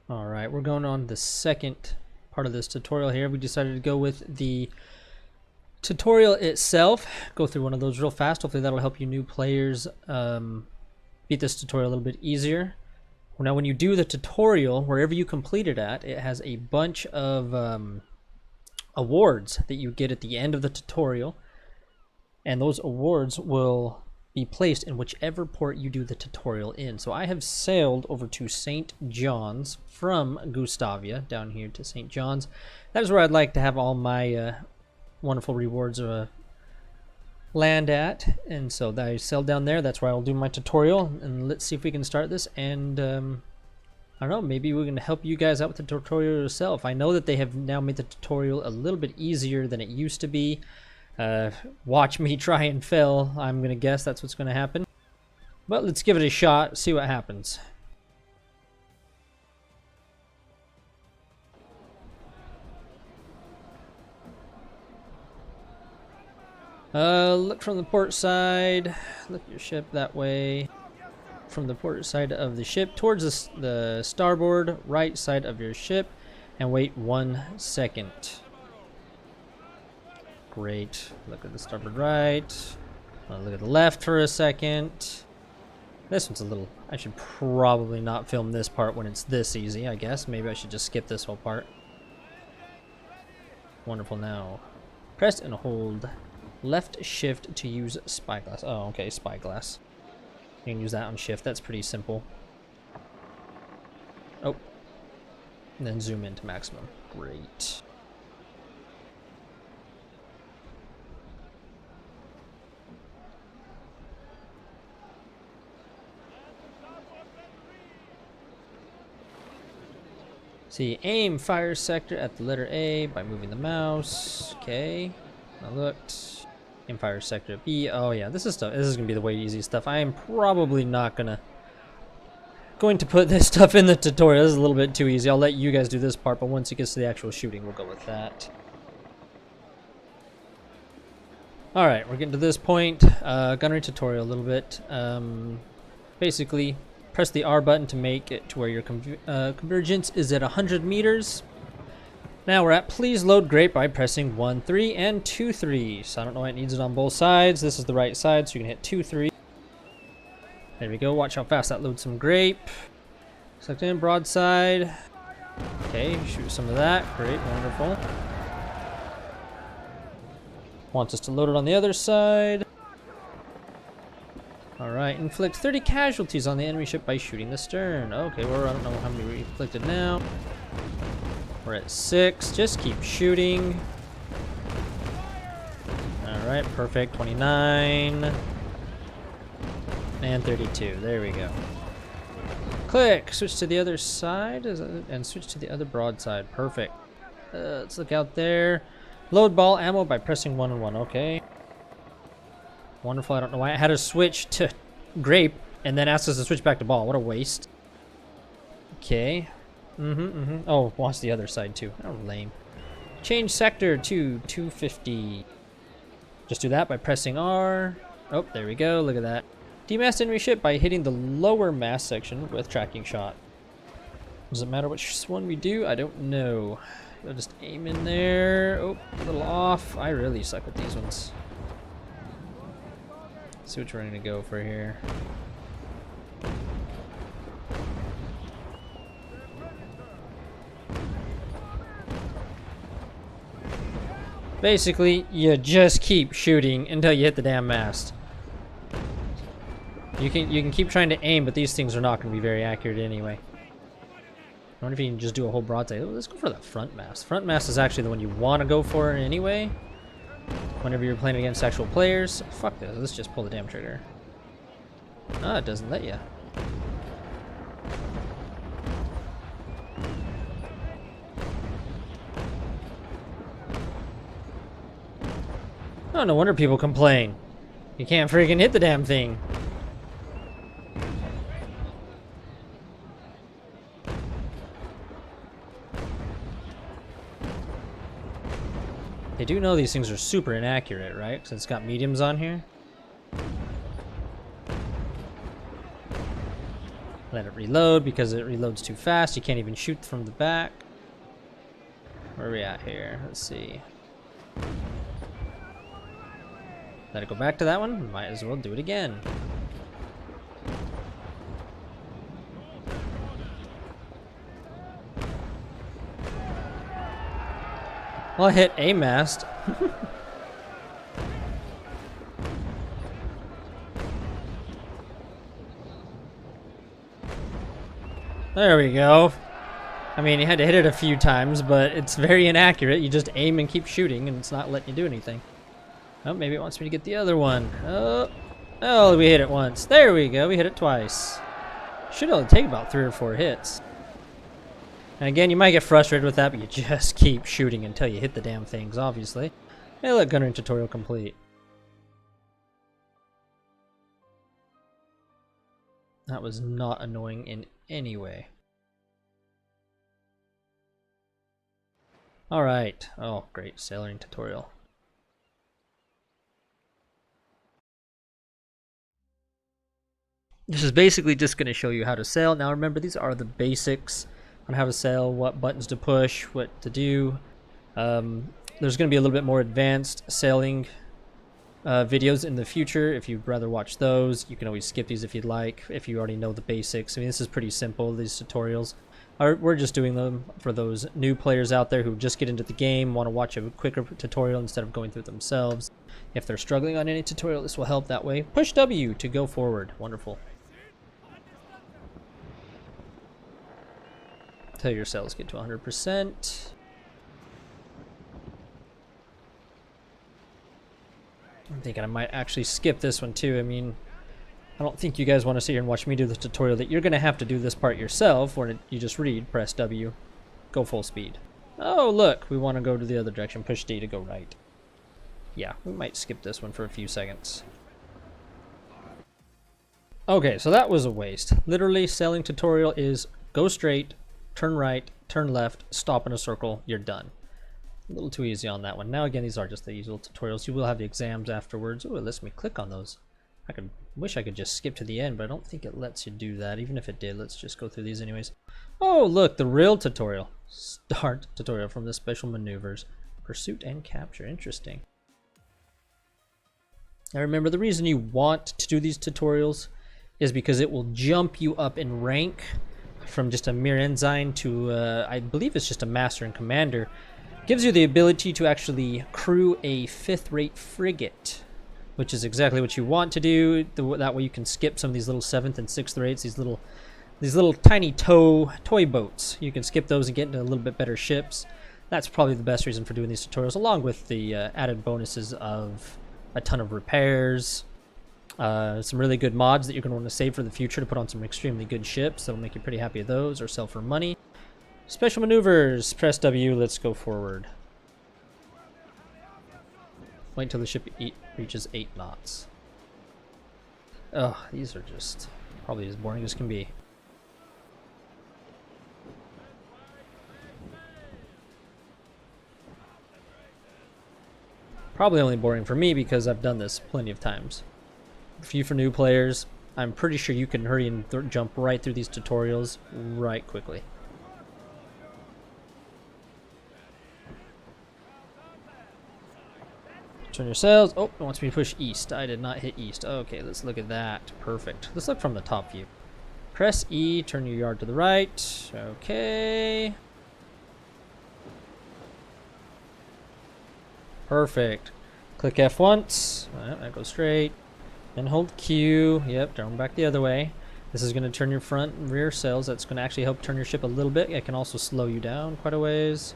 Alright, we're going on the second part of this tutorial here. We decided to go with the tutorial itself. Go through one of those real fast. Hopefully that'll help you new players beat this tutorial a little bit easier. Now when you do the tutorial, wherever you complete it at, it has a bunch of awards that you get at the end of the tutorial. And those awards will be placed in whichever port you do the tutorial in. So I have sailed over to St. John's from Gustavia down here to St. John's. That is where I'd like to have all my wonderful rewards land at, and so I sailed down there. That's where I'll do my tutorial, and let's see if we can start this. And I don't know, maybe we can help you guys out with the tutorial yourself. I know that they have now made the tutorial a little bit easier than it used to be. Watch me try and fail. I'm gonna guess that's what's gonna happen, but let's give it a shot, see what happens. Look from the port side, look at your ship that way. From the port side of the ship towards the starboard right side of your ship, and wait 1 second. Great. Look at the starboard right. Look at the left for a second. This one's a little... I should probably not film this part when it's this easy, I guess. Maybe I should just skip this whole part. Wonderful. Now, press and hold left shift to use spyglass. Oh, okay, spyglass. You can use that on shift. That's pretty simple. Oh. And then zoom into maximum. Great. See, aim fire sector at the letter A by moving the mouse. Okay. I looked. Aim fire sector B. Oh yeah, this is gonna be the way easy stuff. I am probably not going to put this stuff in the tutorial. This is a little bit too easy. I'll let you guys do this part, but once it gets to the actual shooting, we'll go with that. Alright, we're getting to this point. Gunnery tutorial a little bit. Basically, press the R button to make it to where your convergence is at 100 meters. Now we're at please load grape by pressing 1-3 and 2-3. So I don't know why it needs it on both sides. This is the right side, so you can hit 2-3. There we go. Watch how fast that loads some grape. Select in broadside. Okay, shoot some of that. Great, wonderful. Wants us to load it on the other side. Alright, inflict 30 casualties on the enemy ship by shooting the stern. Okay, well, I don't know how many we inflicted now. We're at 6. Just keep shooting. Alright, perfect. 29. And 32. There we go. Click! Switch to the other side. And switch to the other broadside. Perfect. Let's look out there. Load ball ammo by pressing 1 and 1. Okay. Wonderful. I don't know why I had to switch to grape and then asked us to switch back to ball. What a waste. Okay. Oh, watch the other side too. Oh, lame. Change sector to 250. Just do that by pressing R. Oh, there we go. Look at that. Demast enemy ship by hitting the lower mast section with tracking shot. Does it matter which one we do? I don't know. I'll just aim in there. Oh, a little off. I really suck with these ones. Let's see which we're going to go for here. Basically, you just keep shooting until you hit the damn mast. You can keep trying to aim, but these things are not going to be very accurate anyway. I wonder if you can just do a whole broadside. Oh, let's go for that front mast. Front mast is actually the one you want to go for anyway. Whenever you're playing against actual players. Fuck this. Let's just pull the damn trigger. Ah, it doesn't let you. Oh, no wonder people complain. You can't freaking hit the damn thing. They do know these things are super inaccurate, right? Because it's got mediums on here. Let it reload because it reloads too fast. You can't even shoot from the back. Where are we at here? Let's see. Let it go back to that one. Might as well do it again. Well, I hit a mast. There we go. I mean, you had to hit it a few times, but it's very inaccurate. You just aim and keep shooting, and it's not letting you do anything. Oh, maybe it wants me to get the other one. Oh, we hit it once. There we go. We hit it twice. Should only take about 3 or 4 hits. And again, you might get frustrated with that, but you just keep shooting until you hit the damn things, obviously. Hey, look, Gunnery tutorial complete. That was not annoying in any way. Alright. Oh, great. Sailoring tutorial. This is basically just going to show you how to sail. Now remember, these are the basics on how to sail, what buttons to push, what to do. There's going to be a little bit more advanced sailing videos in the future. If you'd rather watch those, you can always skip these if you'd like, if you already know the basics. I mean, this is pretty simple, these tutorials. We're just doing them for those new players out there who just get into the game, want to watch a quicker tutorial instead of going through it themselves. If they're struggling on any tutorial, this will help that way. Push W to go forward. Wonderful. Till your cells get to 100%. I'm thinking I might actually skip this one too. I mean, I don't think you guys want to sit here and watch me do the tutorial that you're going to have to do this part yourself, or you just read, press W, go full speed. Oh, look, we want to go to the other direction, push D to go right. Yeah, we might skip this one for a few seconds. Okay, so that was a waste. Literally, sailing tutorial is go straight, turn right, turn left, stop in a circle, you're done. A little too easy on that one. Now again, these are just the usual tutorials. You will have the exams afterwards. Oh, it lets me click on those. Wish I could just skip to the end, but I don't think it lets you do that. Even if it did, let's just go through these anyways. Oh, look, the real tutorial. Start tutorial from the special maneuvers. Pursuit and capture. Interesting. Now remember, the reason you want to do these tutorials is because it will jump you up in rank from just a mere ensign to, I believe it's just a master and commander. Gives you the ability to actually crew a 5th-rate frigate, which is exactly what you want to do. That way you can skip some of these little 7th and 6th rates, these little tiny toy boats. You can skip those and get into a little bit better ships. That's probably the best reason for doing these tutorials, along with the added bonuses of a ton of repairs, some really good mods that you're going to want to save for the future to put on some extremely good ships. That'll make you pretty happy with those, or sell for money. Special maneuvers, press W, let's go forward. Wait until the ship reaches 8 knots. Oh, these are just probably as boring as can be. Probably only boring for me because I've done this plenty of times. A few for new players, I'm pretty sure you can hurry and jump right through these tutorials right quickly. Turn your sails. Oh, it wants me to push east. I did not hit east. Okay, let's look at that. Perfect. Let's look from the top view. Press E, turn your yard to the right. Okay. Perfect. Click F once. That goes straight. Then hold Q. Yep, turn back the other way. This is going to turn your front and rear sails. That's going to actually help turn your ship a little bit. It can also slow you down quite a ways.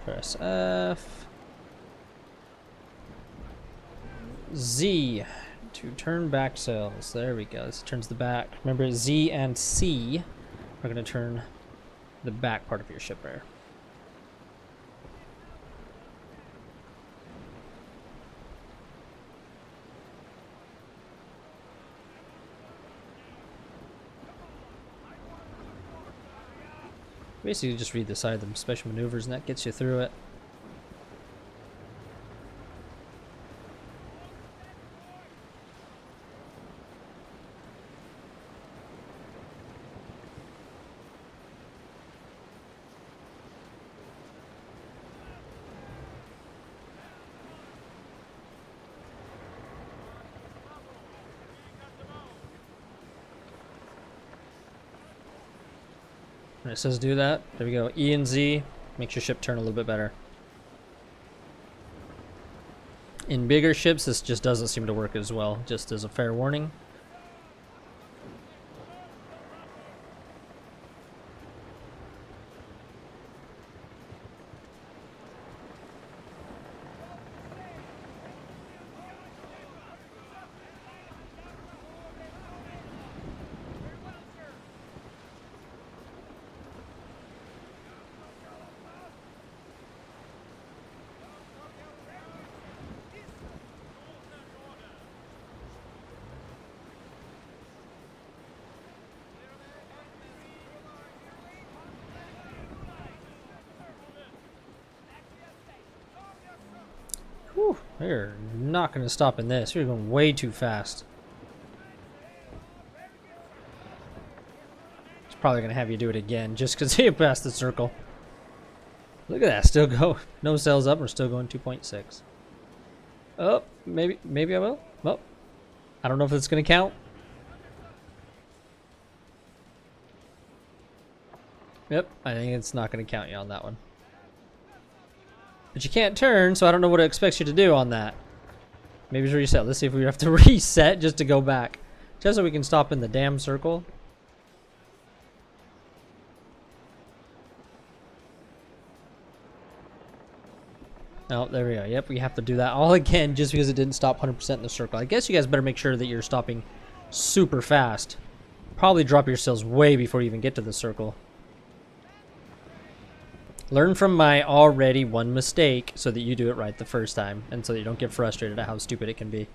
Press F. Z to turn back sails. There we go. This turns the back. Remember, Z and C are going to turn the back part of your ship there. Basically, just read the side of the special maneuvers, and that gets you through it. When it says do that, there we go. E and Z makes your ship turn a little bit better. In bigger ships, this just doesn't seem to work as well, just as a fair warning. Whew, we're not going to stop in this. We're going way too fast. It's probably going to have you do it again just because you passed the circle. Look at that. Still go. No sails up. We're still going 2.6. Oh, maybe I will. Well, I don't know if it's going to count. Yep, I think it's not going to count you on that one. But you can't turn, so I don't know what it expects you to do on that. Maybe it's reset. Let's see if we have to reset just to go back. Just so we can stop in the damn circle. Oh, there we go. Yep, we have to do that all again just because it didn't stop 100% in the circle. I guess you guys better make sure that you're stopping super fast. Probably drop your sails way before you even get to the circle. Learn from my already one mistake so that you do it right the first time and so that you don't get frustrated at how stupid it can be.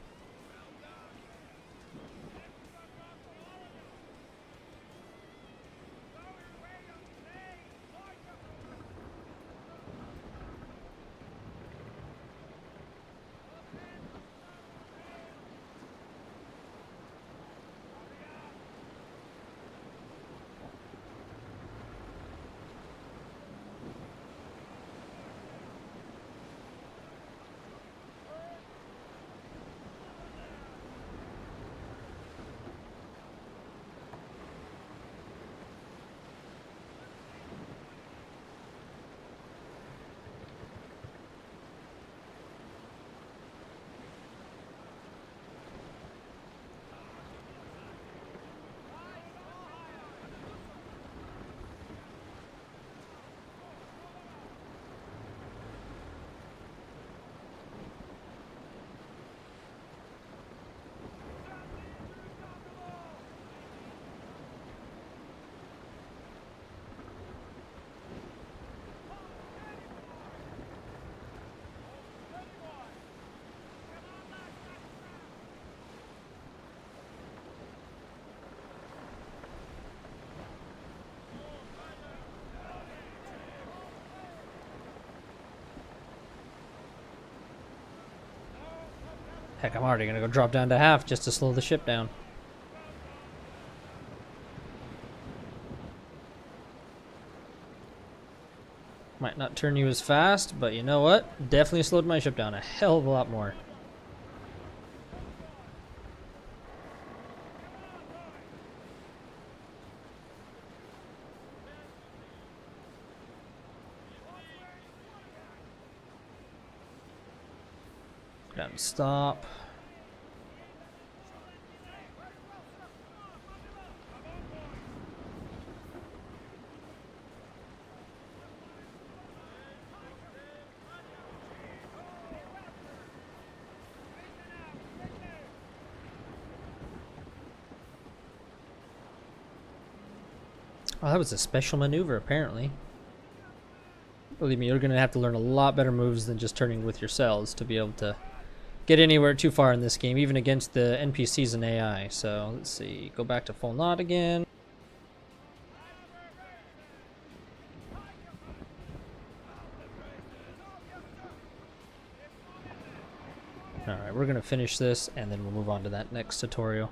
Heck, I'm already going to go drop down to half just to slow the ship down. Might not turn you as fast, but you know what? Definitely slowed my ship down a hell of a lot more. Down to stop. Oh, that was a special maneuver, apparently. Believe me, you're going to have to learn a lot better moves than just turning with your cells to be able to get anywhere too far in this game, even against the NPCs and AI. So, let's see. Go back to full knot again. Alright, we're going to finish this, and then we'll move on to that next tutorial.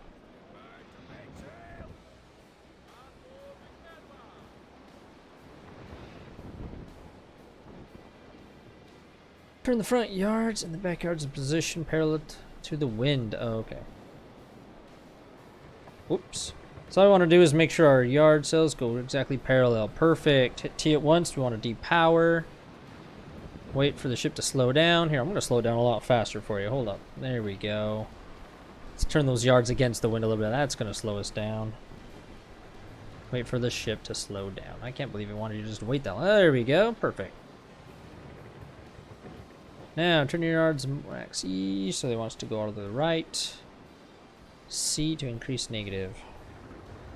Turn the front yards and the back yards in position parallel to the wind. Oh, okay. Whoops. So all I want to do is make sure our yard cells go exactly parallel. Perfect. Hit T at once. We want to depower. Wait for the ship to slow down. Here, I'm going to slow it down a lot faster for you. Hold up. There we go. Let's turn those yards against the wind a little bit. That's going to slow us down. Wait for the ship to slow down. I can't believe it wanted you to just wait that long. There we go. Perfect. Now, turn your yards max E, so they want us to go all to the right. C to increase negative.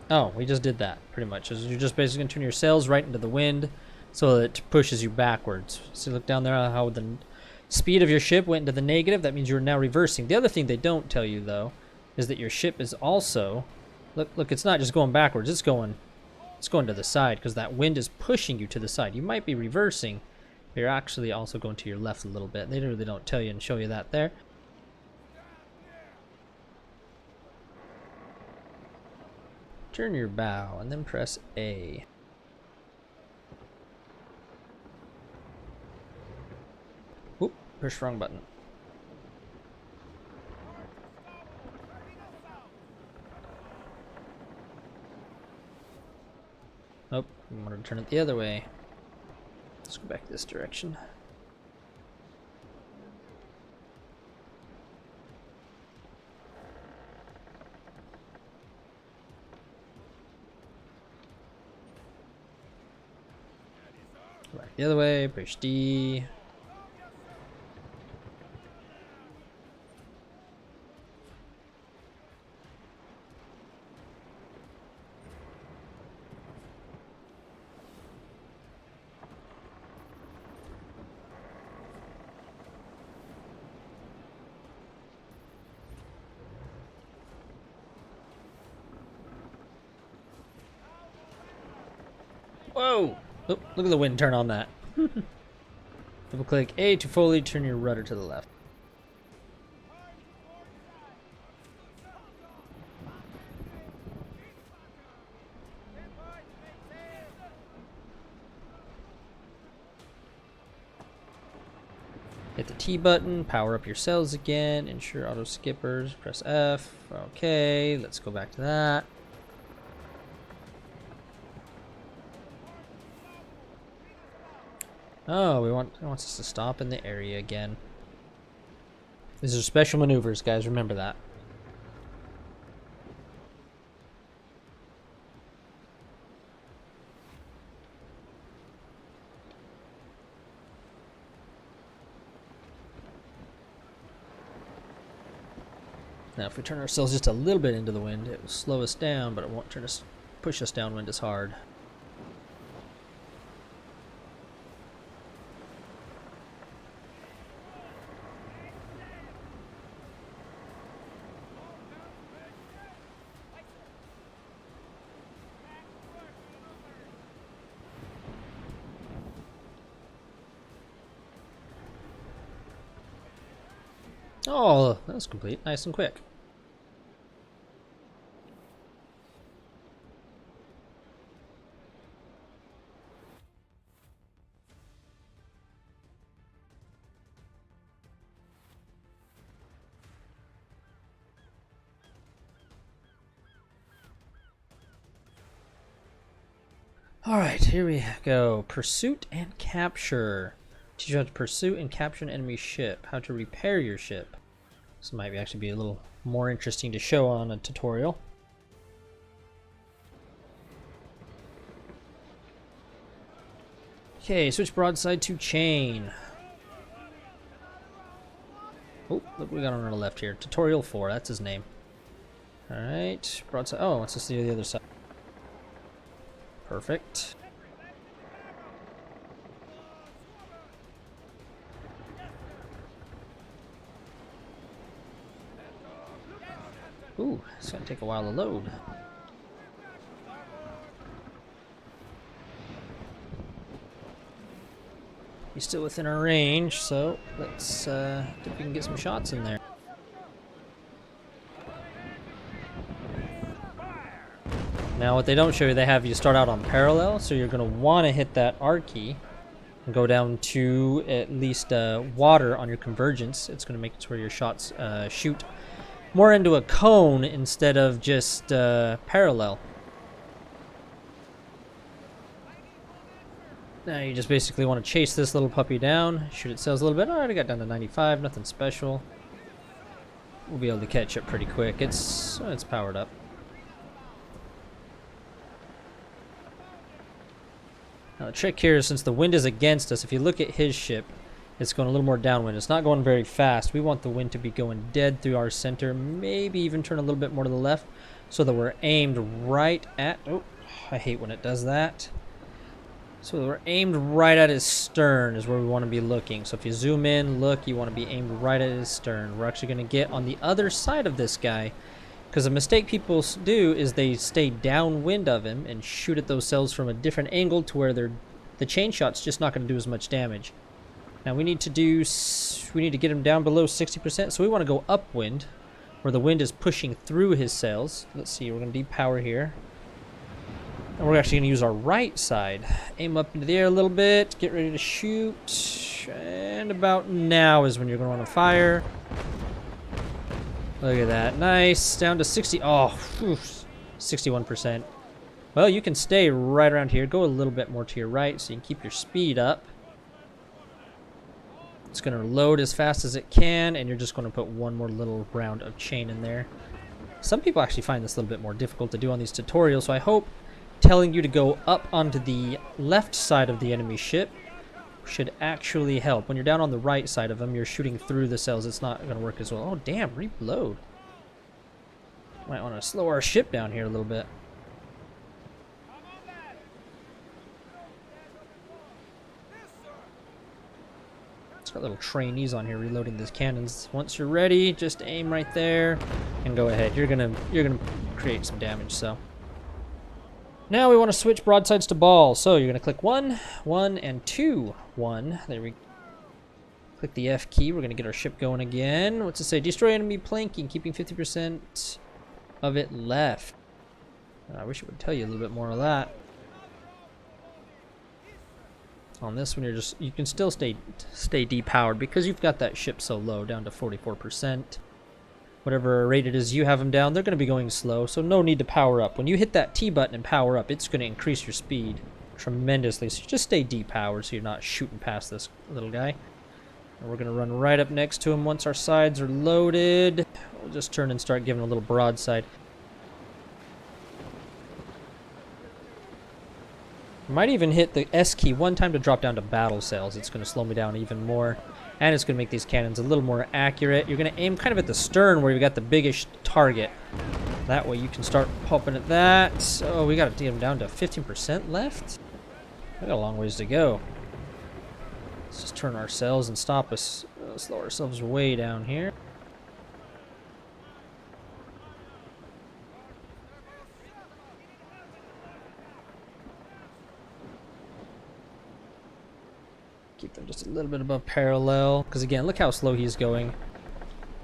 Oh, we just did that, pretty much. You're just basically going to turn your sails right into the wind so that it pushes you backwards. So look down there how the speed of your ship went into the negative. That means you're now reversing. The other thing they don't tell you, though, is that your ship is also... Look, it's not just going backwards. It's going to the side because that wind is pushing you to the side. You might be reversing, but you're actually also going to your left a little bit. They really don't tell you and show you that there. Turn your bow and then press A. Oop, push wrong button. Oh, I wanted to turn it the other way. Let's go back this direction. Back the other way, push D. Whoa! Oh, look at the wind turn on that. Double click A to fully turn your rudder to the left. Hit the T button, power up your sails again, ensure auto skippers, press F. Okay, let's go back to that. Oh, it wants us to stop in the area again. These are special maneuvers, guys. Remember that. Now, if we turn ourselves just a little bit into the wind, it will slow us down, but it won't push us downwind as hard. Oh, that was complete. Nice and quick. Alright, here we go. Pursuit and capture. Teach you how to pursue and capture an enemy ship. How to repair your ship. This might actually be a little more interesting to show on a tutorial. Okay, switch broadside to chain. Oh, look what we got on our left here. Tutorial 4, that's his name. Alright, broadside. Oh, let's just see the other side. Perfect. Ooh, it's gonna take a while to load. He's still within our range, so let's see if we can get some shots in there. Now what they don't show you, they have you start out on parallel, so you're going to want to hit that R key and go down to at least water on your convergence. It's going to make it to where your shots shoot more into a cone instead of just parallel. Now you just basically want to chase this little puppy down, shoot its sails a little bit. Alright, I got down to 95, nothing special. We'll be able to catch up pretty quick. It's powered up. Now the trick here is, since the wind is against us, if you look at his ship, it's going a little more downwind. It's not going very fast. We want the wind to be going dead through our center, maybe even turn a little bit more to the left, so that we're aimed right at... Oh, I hate when it does that. So we're aimed right at his stern is where we want to be looking. So if you zoom in, look, you want to be aimed right at his stern. We're actually going to get on the other side of this guy, because a mistake people do is they stay downwind of him and shoot at those sails from a different angle to where the chain shot's just not going to do as much damage. Now we need to get him down below 60%, so we want to go upwind where the wind is pushing through his sails. Let's see, we're going to depower here. And we're actually going to use our right side. Aim up into the air a little bit, get ready to shoot, and about now is when you're going to want to fire. Look at that, nice, down to 60, oh, whew, 61%. Well, you can stay right around here, go a little bit more to your right so you can keep your speed up. It's going to load as fast as it can, and you're just going to put one more little round of chain in there. Some people actually find this a little bit more difficult to do on these tutorials, so I hope telling you to go up onto the left side of the enemy ship should actually help. When you're down on the right side of them, you're shooting through the sails. It's not going to work as well. Oh, damn, reload. Might want to slow our ship down here a little bit. It's got little trainees on here reloading these cannons. Once you're ready, just aim right there and go ahead. You're gonna create some damage. So now we want to switch broadsides to ball. So you're gonna click 1, 1, and 2, 1. There we go. Click the F key. We're gonna get our ship going again. What's it say? Destroy enemy planking, keeping 50% of it left. I wish it would tell you a little bit more of that. On this one, you can still stay depowered because you've got that ship so low, down to 44%. Whatever rate it is you have them down, they're going to be going slow, so no need to power up. When you hit that T button and power up, it's going to increase your speed tremendously. So just stay depowered so you're not shooting past this little guy. And we're going to run right up next to him once our sides are loaded. We'll just turn and start giving a little broadside. Might even hit the S key one time to drop down to battle sails. It's going to slow me down even more. And it's going to make these cannons a little more accurate. You're going to aim kind of at the stern where you've got the biggest target. That way you can start popping at that. So we got to get them down to 15% left. We got a long ways to go. Let's just turn our sails and stop us. Slow ourselves way down here. Keep them just a little bit above parallel, because again, look how slow he's going.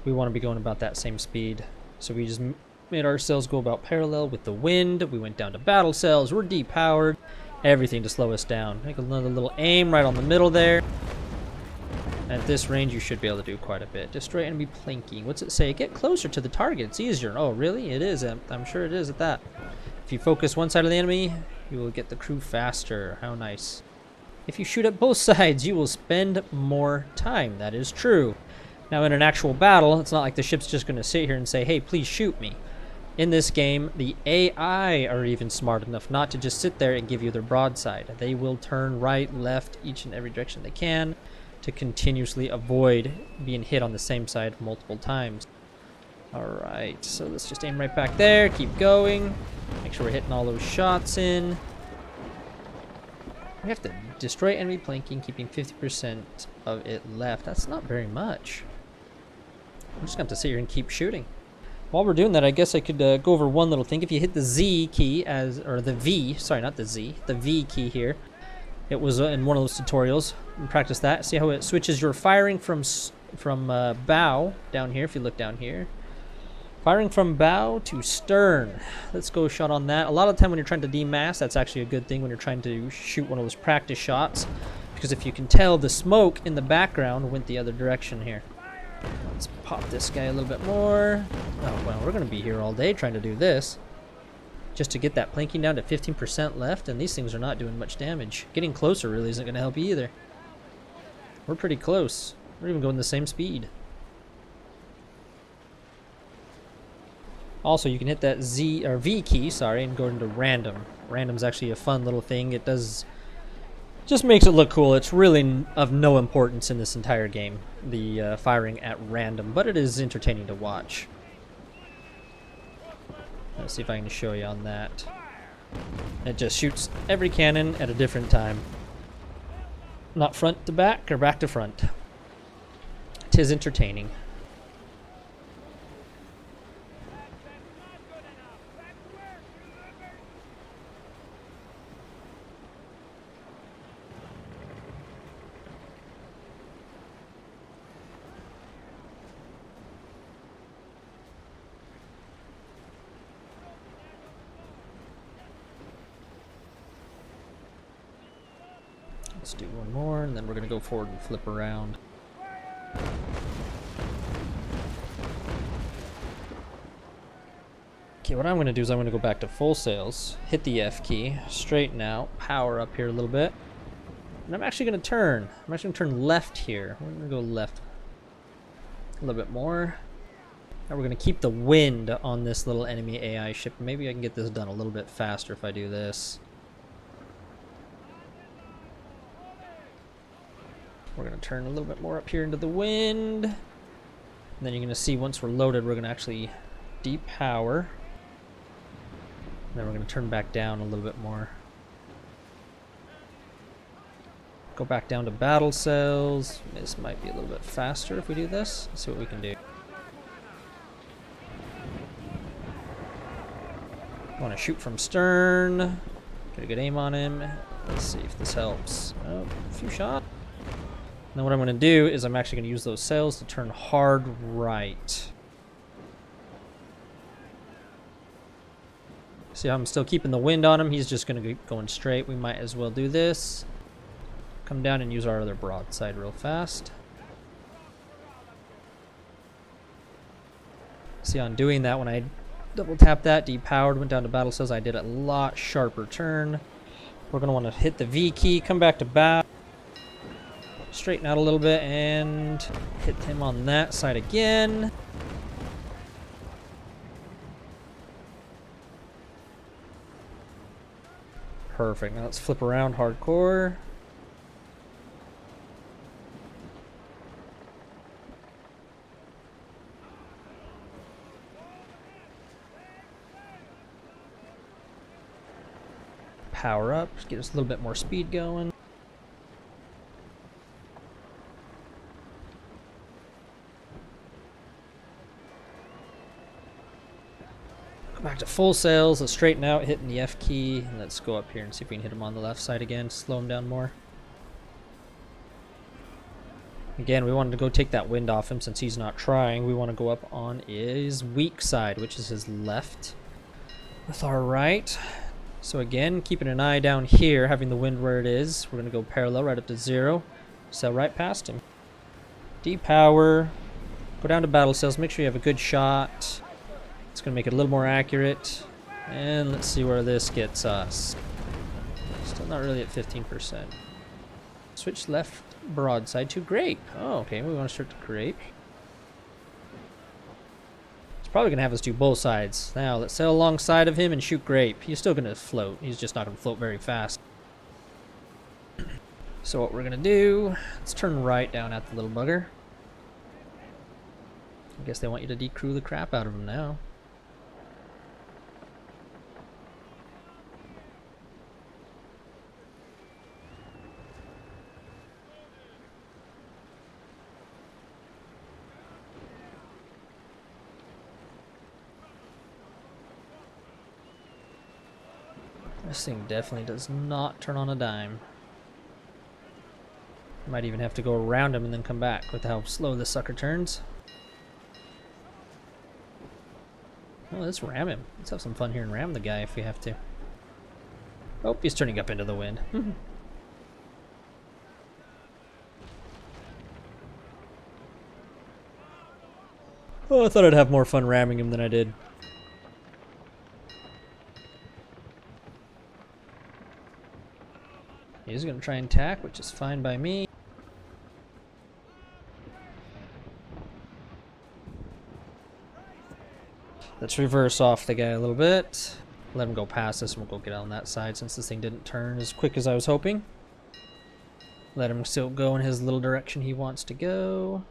We want to be going about that same speed. So we just made our sails go about parallel with the wind. We went down to battle sails. We're depowered. Everything to slow us down. Make another little aim right on the middle there. At this range, you should be able to do quite a bit. Destroy enemy planking. What's it say? Get closer to the target. It's easier. Oh, really? It is. I'm sure it is at that. If you focus one side of the enemy, you will get the crew faster. How nice. If you shoot at both sides, you will spend more time. That is true. Now, in an actual battle, it's not like the ship's just going to sit here and say, hey, please shoot me. In this game, the AI are even smart enough not to just sit there and give you their broadside. They will turn right, left, each and every direction they can to continuously avoid being hit on the same side multiple times. Alright, so let's just aim right back there. Keep going. Make sure we're hitting all those shots in. We have to destroy enemy planking, keeping 50% of it left. That's not very much. I'm just going to have to sit here and keep shooting. While we're doing that, I guess I could go over one little thing. If you hit the Z key, or the V, sorry, not the Z, the V key here. It was in one of those tutorials. Practice that. See how it switches your firing from bow down here, if you look down here. Firing from bow to stern. Let's go a shot on that. A lot of the time when you're trying to demast, that's actually a good thing when you're trying to shoot one of those practice shots. Because if you can tell, the smoke in the background went the other direction here. Let's pop this guy a little bit more. Oh, well, we're going to be here all day trying to do this. Just to get that planking down to 15% left, and these things are not doing much damage. Getting closer really isn't going to help you either. We're pretty close. We're even going the same speed. Also, you can hit that Z or V key, sorry, and go into random. Random's actually a fun little thing. It does just makes it look cool. It's really of no importance in this entire game, the firing at random, but it is entertaining to watch. Let's see if I can show you on that. It just shoots every cannon at a different time. Not front to back or back to front. 'Tis entertaining. Let's do one more, and then we're going to go forward and flip around. Okay, what I'm going to do is I'm going to go back to full sails, hit the F key, straighten out, power up here a little bit. And I'm actually going to turn. I'm actually going to turn left here. We're going to go left a little bit more. Now we're going to keep the wind on this little enemy AI ship. Maybe I can get this done a little bit faster if I do this. We're going to turn a little bit more up here into the wind. And then you're going to see once we're loaded, we're going to actually depower. And then we're going to turn back down a little bit more. Go back down to battle cells. This might be a little bit faster if we do this. Let's see what we can do. Want to shoot from stern. Get a good aim on him. Let's see if this helps. Oh, a few shots. Now what I'm going to do is I'm actually going to use those sails to turn hard right. See how I'm still keeping the wind on him? He's just going to be going straight. We might as well do this. Come down and use our other broadside real fast. See, on doing that, when I double tap that, depowered, went down to battle cells, I did a lot sharper turn. We're going to want to hit the V key, come back to bow. Straighten out a little bit and hit him on that side again. Perfect. Now let's flip around hardcore. Power up, get us a little bit more speed going. Back to full sails. Let's straighten out, hitting the F key. And let's go up here and see if we can hit him on the left side again. Slow him down more. Again, we wanted to go take that wind off him since he's not trying. We want to go up on his weak side, which is his left, with our right. So again, keeping an eye down here, having the wind where it is. We're going to go parallel right up to 0. Sail right past him. Depower. Go down to battle cells. Make sure you have a good shot. It's going to make it a little more accurate. And let's see where this gets us. Still not really at 15%. Switch left broadside to grape. Oh, okay. We want to start to grape. It's probably going to have us do both sides. Now, let's sail alongside of him and shoot grape. He's still going to float. He's just not going to float very fast. So what we're going to do, let's turn right down at the little bugger. I guess they want you to decrew the crap out of him now. This thing definitely does not turn on a dime. Might even have to go around him and then come back with how slow this sucker turns. Oh, let's ram him. Let's have some fun here and ram the guy if we have to. Oh, he's turning up into the wind. Oh, I thought I'd have more fun ramming him than I did. He's gonna try and tack, which is fine by me. Let's reverse off the guy a little bit. Let him go past us and we'll go get on that side since this thing didn't turn as quick as I was hoping. Let him still go in his little direction he wants to go.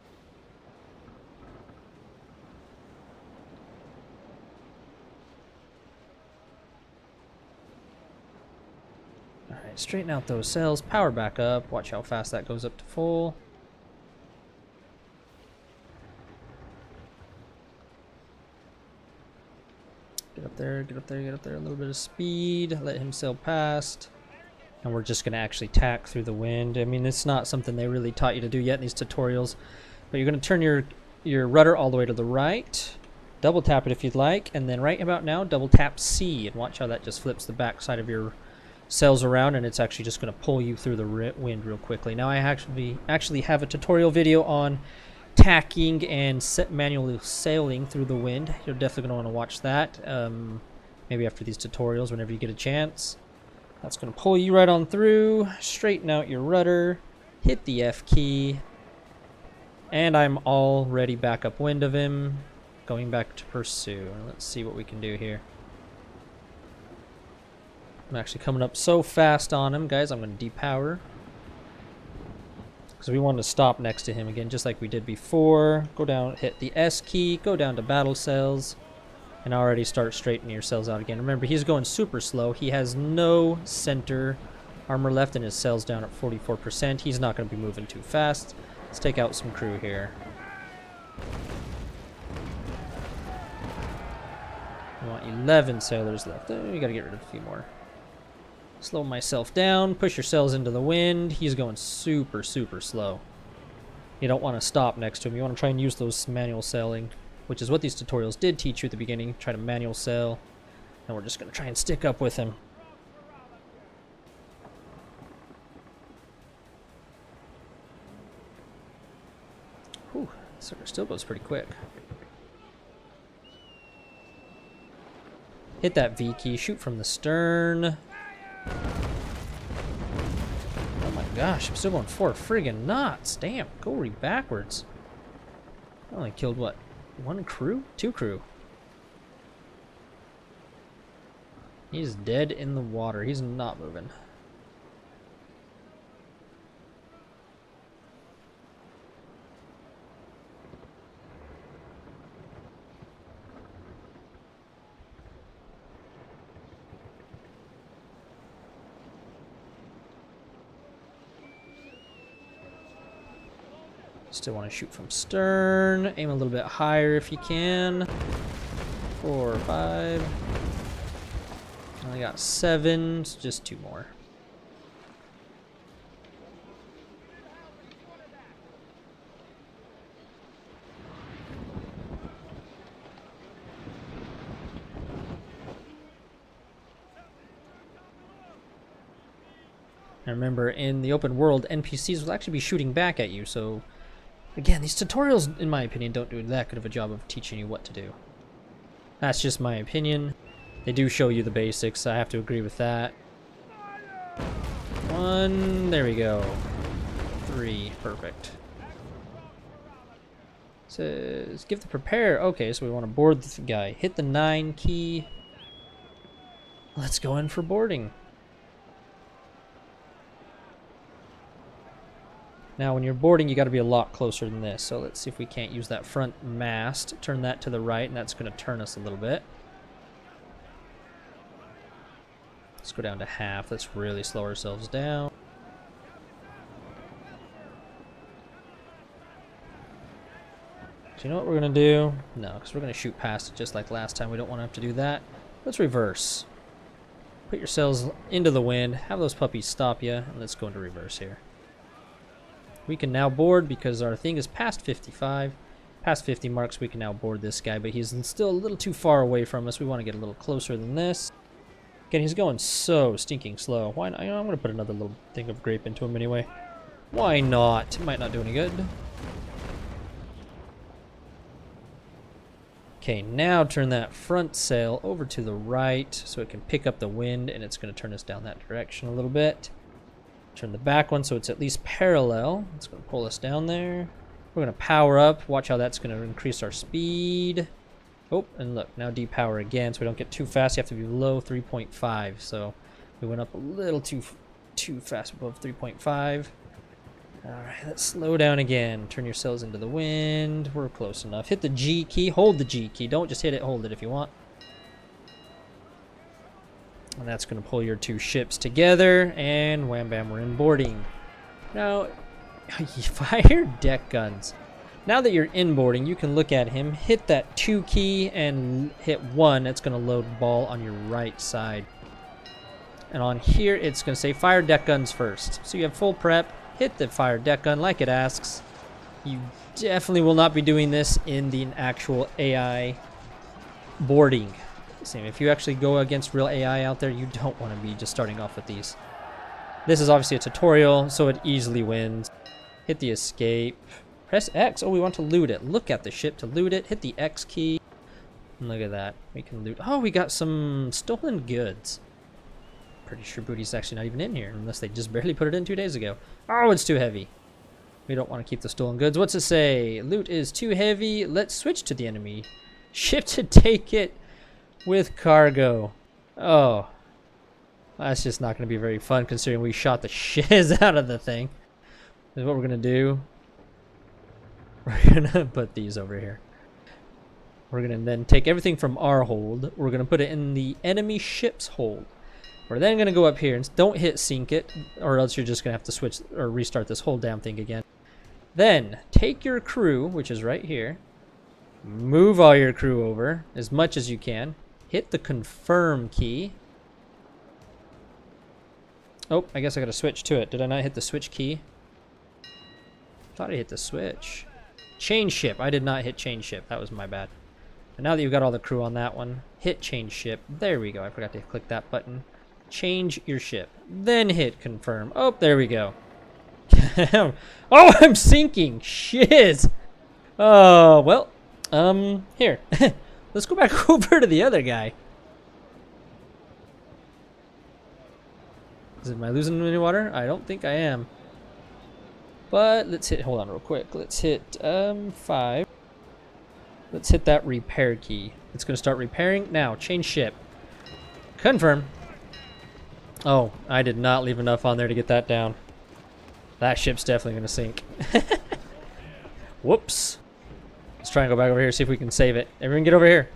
Alright, straighten out those sails, power back up, watch how fast that goes up to full. Get up there, get up there, get up there, a little bit of speed, let him sail past. And we're just going to actually tack through the wind. I mean, it's not something they really taught you to do yet in these tutorials. But you're going to turn your rudder all the way to the right. Double tap it if you'd like. And then right about now, double tap C. And watch how that just flips the back side of your sails around. And it's actually just going to pull you through the wind real quickly. Now I actually have a tutorial video on tacking and manually sailing through the wind. You're definitely going to want to watch that. Maybe after these tutorials, whenever you get a chance. That's going to pull you right on through, straighten out your rudder, hit the F key, and I'm already back upwind of him, going back to pursue. Let's see what we can do here. I'm actually coming up so fast on him, guys. I'm going to depower, because we want to stop next to him again, just like we did before. Go down, hit the S key, go down to battle sails. And already start straightening your sails out again. Remember, he's going super slow. He has no center armor left and his sails down at 44%. He's not going to be moving too fast. Let's take out some crew here. We want 11 sailors left. We got to get rid of a few more. Slow myself down. Push your sails into the wind. He's going super, super slow. You don't want to stop next to him. You want to try and use those manual sailing, which is what these tutorials did teach you at the beginning. Try to manual sail, and we're just going to try and stick up with him. Whew, this still goes pretty quick. Hit that V key, shoot from the stern. Oh my gosh, I'm still going 4 friggin' knots. Damn, go backwards. I only killed what? 1 crew? 2 crew. He's dead in the water. He's not moving. Still want to shoot from stern. Aim a little bit higher if you can. 4 or 5. Only got 7. So just 2 more. And remember, in the open world, NPCs will actually be shooting back at you, so again, these tutorials, in my opinion, don't do that good of a job of teaching you what to do. That's just my opinion. They do show you the basics, I have to agree with that. 1, there we go. 3, perfect. Says, give the prepare. Okay, so we want to board the guy. Hit the 9 key. Let's go in for boarding. Now, when you're boarding, you got to be a lot closer than this. So let's see if we can't use that front mast. Turn that to the right, and that's going to turn us a little bit. Let's go down to half. Let's really slow ourselves down. Do you know what we're going to do? No, because we're going to shoot past it just like last time. We don't want to have to do that. Let's reverse. Put your sails into the wind. Have those puppies stop you. And let's go into reverse here. We can now board because our thing is past 55. Past 50 marks, we can now board this guy, but he's still a little too far away from us. We want to get a little closer than this. Again, he's going so stinking slow. Why not? I'm going to put another little thing of grape into him anyway. Why not? It might not do any good. Okay, now turn that front sail over to the right so it can pick up the wind, and it's going to turn us down that direction a little bit. Turn the back one so it's at least parallel. It's going to pull us down there. We're going to power up. Watch how that's going to increase our speed. Oh, and look, now depower again so we don't get too fast. You have to be below 3.5. So we went up a little too fast above 3.5. All right, let's slow down again. Turn your sails into the wind. We're close enough. Hit the G key. Hold the G key. Don't just hit it. Hold it if you want. And that's going to pull your two ships together. And wham bam, we're in boarding. Now, fire deck guns. Now that you're inboarding, you can look at him, hit that 2 key, and hit 1. It's going to load ball on your right side. And on here, it's going to say fire deck guns first. So you have full prep, hit the fire deck gun like it asks. You definitely will not be doing this in the actual AI boarding. Same, if you actually go against real AI out there, you don't want to be just starting off with these. This is obviously a tutorial, so it easily wins. Hit the escape. Press X. Oh, we want to loot it. Look at the ship to loot it. Hit the X key. And look at that. We can loot. Oh, we got some stolen goods. Pretty sure booty's actually not even in here, unless they just barely put it in 2 days ago. Oh, it's too heavy. We don't want to keep the stolen goods. What's it say? Loot is too heavy. Let's switch to the enemy ship to take it with cargo. Oh. That's just not going to be very fun, considering we shot the shiz out of the thing. This is what we're going to do. We're going to put these over here. We're going to then take everything from our hold. We're going to put it in the enemy ship's hold. We're then going to go up here and don't hit sink it, or else you're just going to have to switch or restart this whole damn thing again. Then take your crew, which is right here. Move all your crew over as much as you can. Hit the confirm key. Oh, I guess I got to switch to it. Did I not hit the switch key? Thought I hit the switch. Change ship. I did not hit change ship. That was my bad. And now that you've got all the crew on that one, hit change ship. There we go. I forgot to click that button. Change your ship. Then hit confirm. Oh, there we go. Oh, I'm sinking. Shiz. Oh, well. Here. Let's go back over to the other guy. Am I losing any water? I don't think I am. But let's hit, hold on real quick. Let's hit 5. Let's hit that repair key. It's going to start repairing. Now, change ship. Confirm. Oh, I did not leave enough on there to get that down. That ship's definitely going to sink. Whoops. Let's try and go back over here, see if we can save it. Everyone get over here.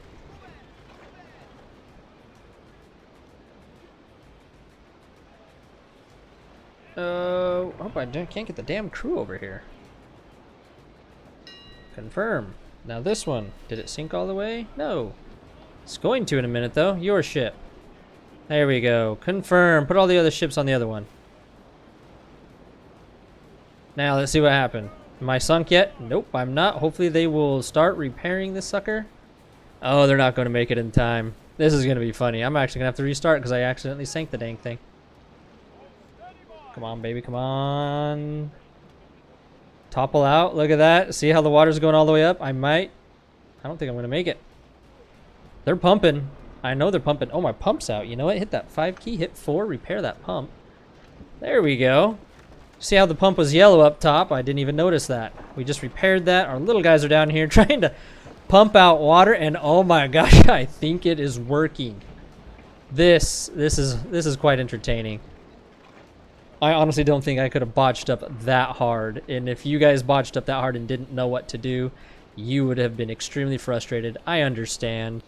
Oh, I can't get the damn crew over here. Confirm. Now this one, did it sink all the way? No. It's going to in a minute though. Your ship. There we go. Confirm. Put all the other ships on the other one. Now let's see what happened. Am I sunk yet? Nope, I'm not. Hopefully they will start repairing this sucker. Oh, they're not going to make it in time. This is going to be funny. I'm actually going to have to restart because I accidentally sank the dang thing. Come on, baby. Come on. Topple out. Look at that. See how the water's going all the way up? I don't think I'm going to make it. They're pumping. I know they're pumping. Oh, my pump's out. You know what? Hit that 5 key. Hit 4. Repair that pump. There we go. See how the pump was yellow up top? I didn't even notice that. We just repaired that. Our little guys are down here trying to pump out water, and oh my gosh, I think it is working. This is quite entertaining. I honestly don't think I could have botched up that hard, and if you guys botched up that hard and didn't know what to do, you would have been extremely frustrated. I understand.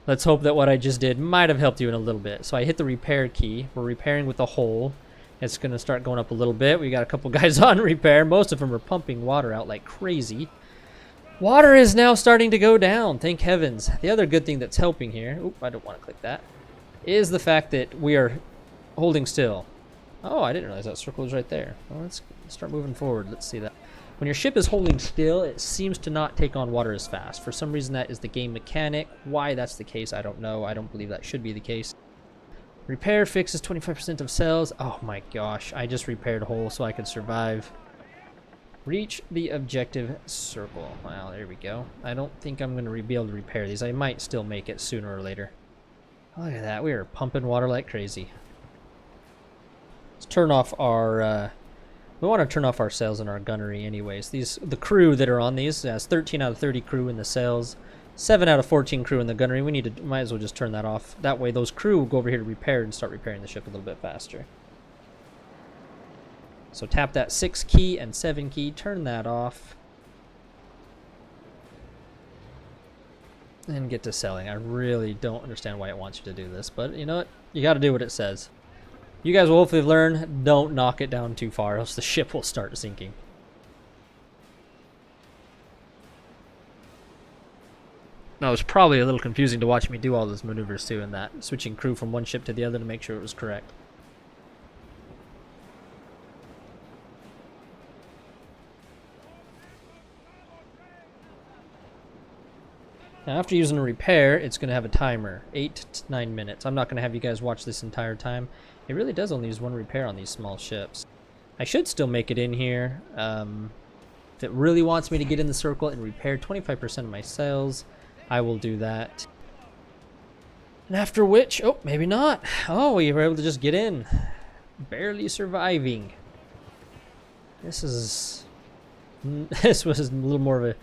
Let's hope that what I just did might have helped you in a little bit. So I hit the repair key. We're repairing with the hole. It's going to start going up a little bit. We got a couple guys on repair. Most of them are pumping water out like crazy. Water is now starting to go down. Thank heavens. The other good thing that's helping here, oop, I don't want to click that, is the fact that we are holding still. Oh, I didn't realize that circle was right there. Well, let's start moving forward. Let's see that. When your ship is holding still, it seems to not take on water as fast. For some reason, that is the game mechanic. Why that's the case, I don't know. I don't believe that should be the case. Repair fixes 25% of cells. Oh my gosh, I just repaired hole so I could survive. Reach the objective circle. Wow, there we go. I don't think I'm going to be able to repair these. I might still make it sooner or later. Look at that. We are pumping water like crazy. Let's turn off our... we want to turn off our sails in our gunnery anyways. The crew that are on these has 13 out of 30 crew in the sails, 7 out of 14 crew in the gunnery. Might as well just turn that off. That way those crew will go over here to repair and start repairing the ship a little bit faster. So tap that 6 key and 7 key, turn that off. And get to selling. I really don't understand why it wants you to do this, but you know what? You got to do what it says. You guys will hopefully learn, don't knock it down too far, else the ship will start sinking. Now, it was probably a little confusing to watch me do all those maneuvers too, and that switching crew from one ship to the other to make sure it was correct. Now, after using a repair, it's going to have a timer, 8 to 9 minutes. I'm not going to have you guys watch this entire time. It really does only use one repair on these small ships. I should still make it in here. If it really wants me to get in the circle and repair 25% of my sails, I will do that. And after which, oh, maybe not. Oh, we were able to just get in. Barely surviving. This was a little more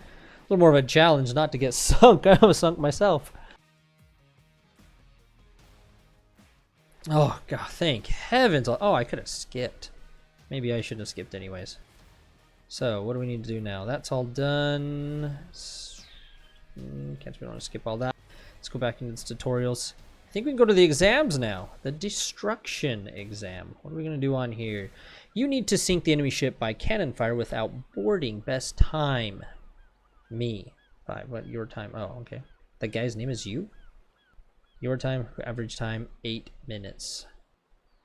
of a challenge not to get sunk. I was sunk myself. Oh god, thank heavens. Oh, I could have skipped. Maybe I shouldn't have skipped anyways. So what do we need to do now? That's all done. Can't we want to skip all that. Let's go back into the tutorials. I think we can go to the exams now. The destruction exam. What are we going to do on here? You need to sink the enemy ship by cannon fire without boarding. Best time. Me. 5. What? Your time? Oh, okay. That guy's name is you? Your time, average time, 8 minutes.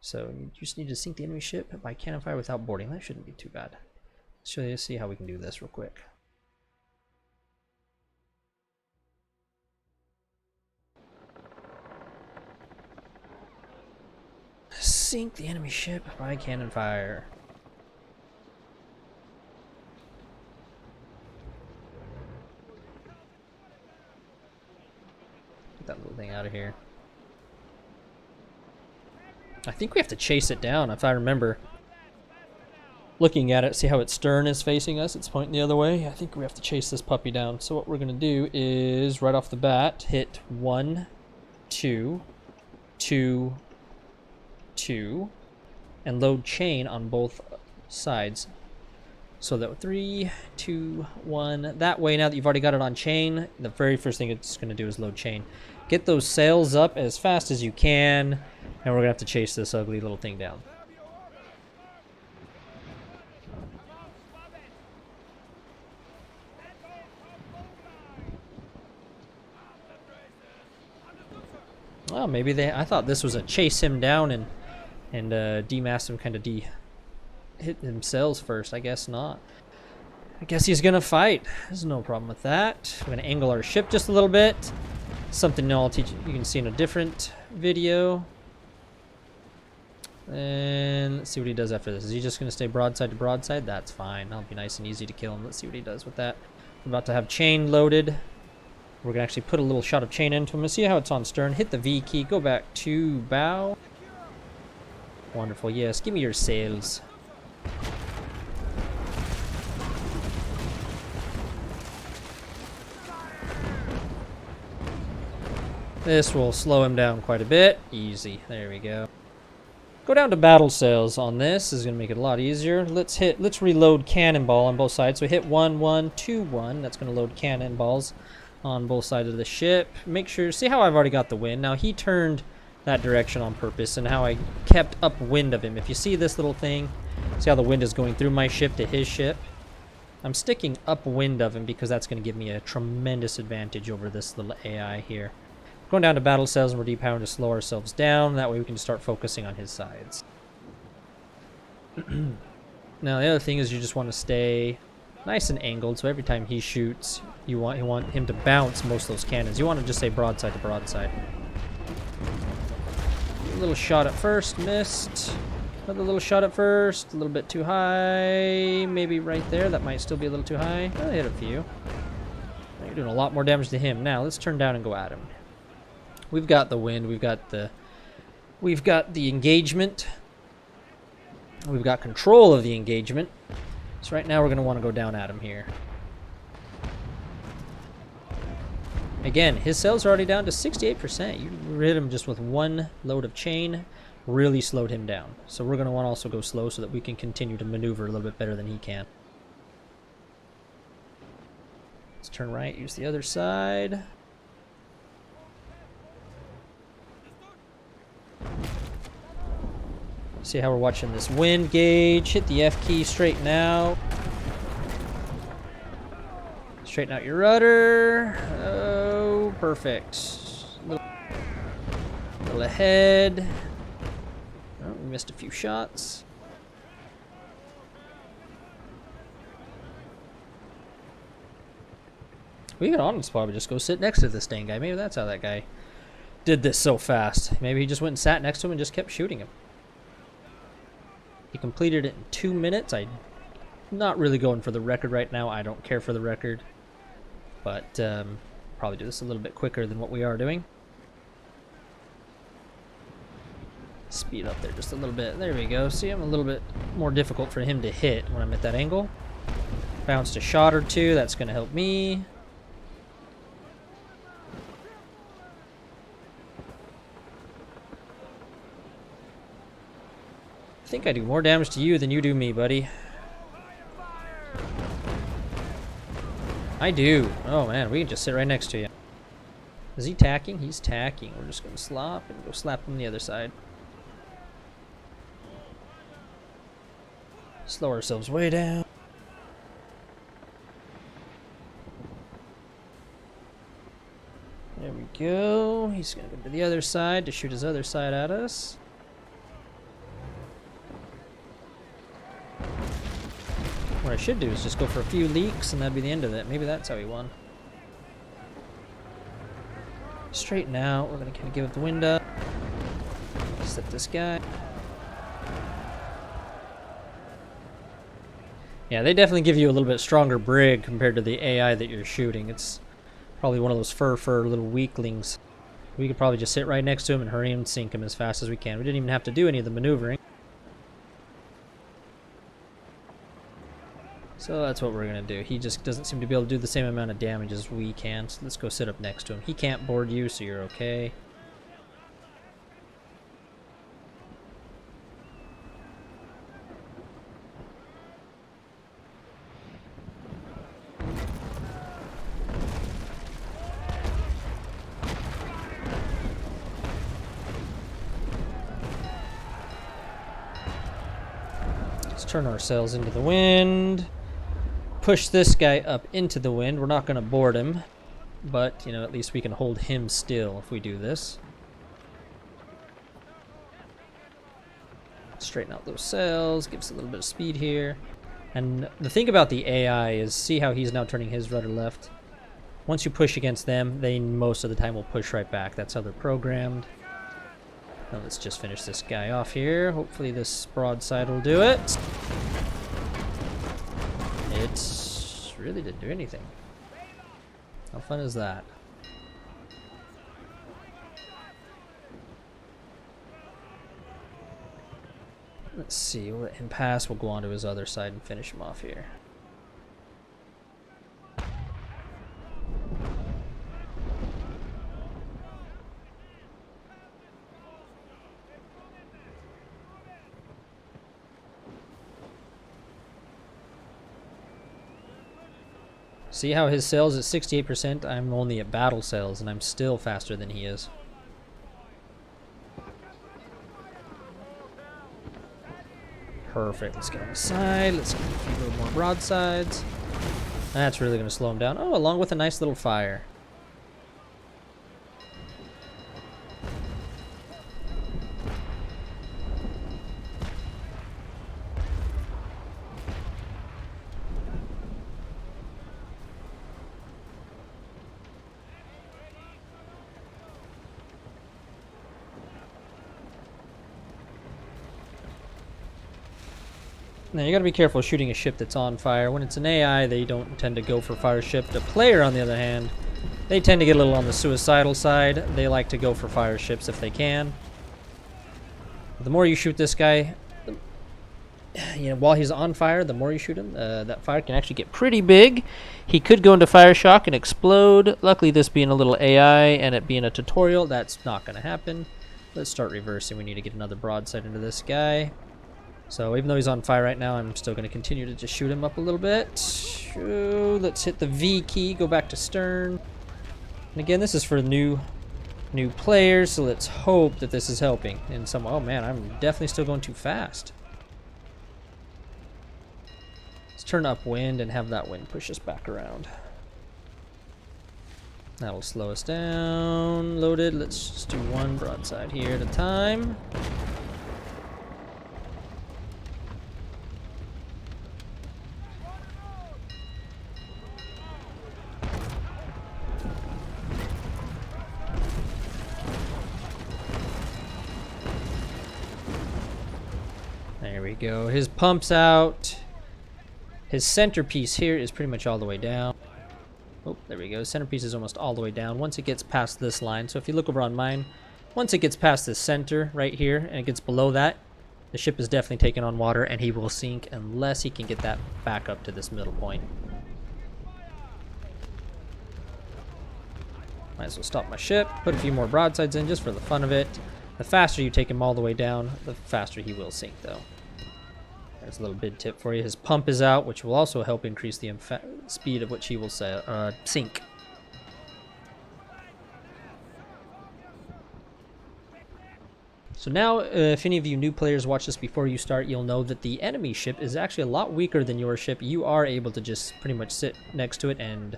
So you just need to sink the enemy ship by cannon fire without boarding. That shouldn't be too bad. Let's see how we can do this real quick. Sink the enemy ship by cannon fire. Get that little thing out of here. I think we have to chase it down, if I remember. Looking at it, see how its stern is facing us? It's pointing the other way. I think we have to chase this puppy down. So what we're going to do is, right off the bat, hit 1, 2, 2, 2, and load chain on both sides. So that 3, 2, 1. That way, now that you've already got it on chain, the very first thing it's going to do is load chain. Get those sails up as fast as you can, and we're going to have to chase this ugly little thing down. Well, maybe I thought this was a chase him down and demast him, kind of hit themselves first. I guess not. I guess he's gonna fight. There's no problem with that. We're gonna angle our ship just a little bit. Something I'll teach you can see in a different video. And let's see what he does after this. Is he just gonna stay broadside to broadside? That's fine. That'll be nice and easy to kill him. Let's see what he does with that. We're about to have chain loaded. We're gonna actually put a little shot of chain into him. See how it's on stern. Hit the V key. Go back to bow. Wonderful. Yes. Give me your sails. This will slow him down quite a bit. Easy. There we go. Go down to battle sails on this. This is gonna make it a lot easier. Let's reload cannonball on both sides. So hit 1, 1, 2, 1. That's gonna load cannonballs on both sides of the ship. Make sure, see how I've already got the wind. Now he turned that direction on purpose, and how I kept upwind of him. If you see this little thing, see how the wind is going through my ship to his ship? I'm sticking upwind of him because that's going to give me a tremendous advantage over this little AI here. Going down to battle sails, and we're depowering to slow ourselves down. That way we can start focusing on his sides. Now the other thing is you just want to stay nice and angled, so every time he shoots, you want him to bounce most of those cannons. You want to just say broadside to broadside. A little shot at first, missed. Another little shot at first. A little bit too high. Maybe right there. That might still be a little too high. I hit a few. You're doing a lot more damage to him. Now let's turn down and go at him. We've got the wind. We've got the engagement. We've got control of the engagement. So right now we're going to want to go down at him here. Again, his sails are already down to 68%. You hit him just with one load of chain. Really slowed him down. So we're going to want to also go slow so that we can continue to maneuver a little bit better than he can. Let's turn right, use the other side. See how we're watching this wind gauge. Hit the F key, straighten out. Straighten out your rudder. Oh, perfect. Little ahead. Oh, we missed a few shots. We could honestly probably just go sit next to this dang guy. Maybe that's how that guy did this so fast. Maybe he just went and sat next to him and just kept shooting him. He completed it in 2 minutes. I'm not really going for the record right now. I don't care for the record. But probably do this a little bit quicker than what we are doing. Speed up there just a little bit. There we go. See, I'm a little bit more difficult for him to hit when I'm at that angle. Bounced a shot or two. That's going to help me. I think I do more damage to you than you do me, buddy. I do. Oh man, we can just sit right next to you. Is he tacking? He's tacking. We're just gonna slop and go slap him on the other side. Slow ourselves way down. There we go. He's gonna go to the other side to shoot his other side at us. What I should do is just go for a few leaks and that'd be the end of it. Maybe that's how he won. Straighten out. We're going to kind of give it the wind up. Set this guy. Yeah, they definitely give you a little bit stronger brig compared to the AI that you're shooting. It's probably one of those fur little weaklings. We could probably just sit right next to him and hurry him and sink him as fast as we can. We didn't even have to do any of the maneuvering. So that's what we're going to do. He just doesn't seem to be able to do the same amount of damage as we can. So let's go sit up next to him. He can't board you, so you're okay. Let's turn our sails into the wind. Push this guy up into the wind. We're not going to board him, but you know, at least we can hold him still if we do this. Straighten out those sails, give us a little bit of speed here. And the thing about the AI is, see how he's now turning his rudder left. Once you push against them, they most of the time will push right back. That's how they're programmed. Now let's just finish this guy off here. Hopefully this broadside will do it. It really didn't do anything. How fun is that? Let's see, we'll let him pass. We'll go on to his other side and finish him off here. See how his sails is 68%? I'm only at battle sails, and I'm still faster than he is. Perfect. Let's get on the side. Let's get a few little more broadsides. That's really going to slow him down. Oh, along with a nice little fire. Now you gotta be careful shooting a ship that's on fire. When it's an AI, they don't tend to go for fire ship. The player, on the other hand, they tend to get a little on the suicidal side. They like to go for fire ships if they can. The more you shoot this guy, while he's on fire, the more you shoot him, that fire can actually get pretty big. He could go into fire shock and explode. Luckily, this being a little AI and it being a tutorial, that's not going to happen. Let's start reversing. We need to get another broadside into this guy. So even though he's on fire right now, I'm still going to continue to just shoot him up a little bit. Let's hit the V key, go back to stern. And again, this is for new players, so let's hope that this is helping in some. Oh man, I'm definitely still going too fast. Let's turn upwind and have that wind push us back around. That'll slow us down. Loaded. Let's just do one broadside here at a time. There we go. His pump's out. His centerpiece here is pretty much all the way down. Oh, there we go. Centerpiece is almost all the way down once it gets past this line. So if you look over on mine, once it gets past this center right here and it gets below that, the ship is definitely taking on water and he will sink unless he can get that back up to this middle point. Might as well stop my ship, put a few more broadsides in just for the fun of it. The faster you take him all the way down, the faster he will sink though. There's a little bid tip for you. His pump is out, which will also help increase the speed at which he will sink. So now, if any of you new players watch this before you start, you'll know that the enemy ship is actually a lot weaker than your ship. You are able to just pretty much sit next to it and,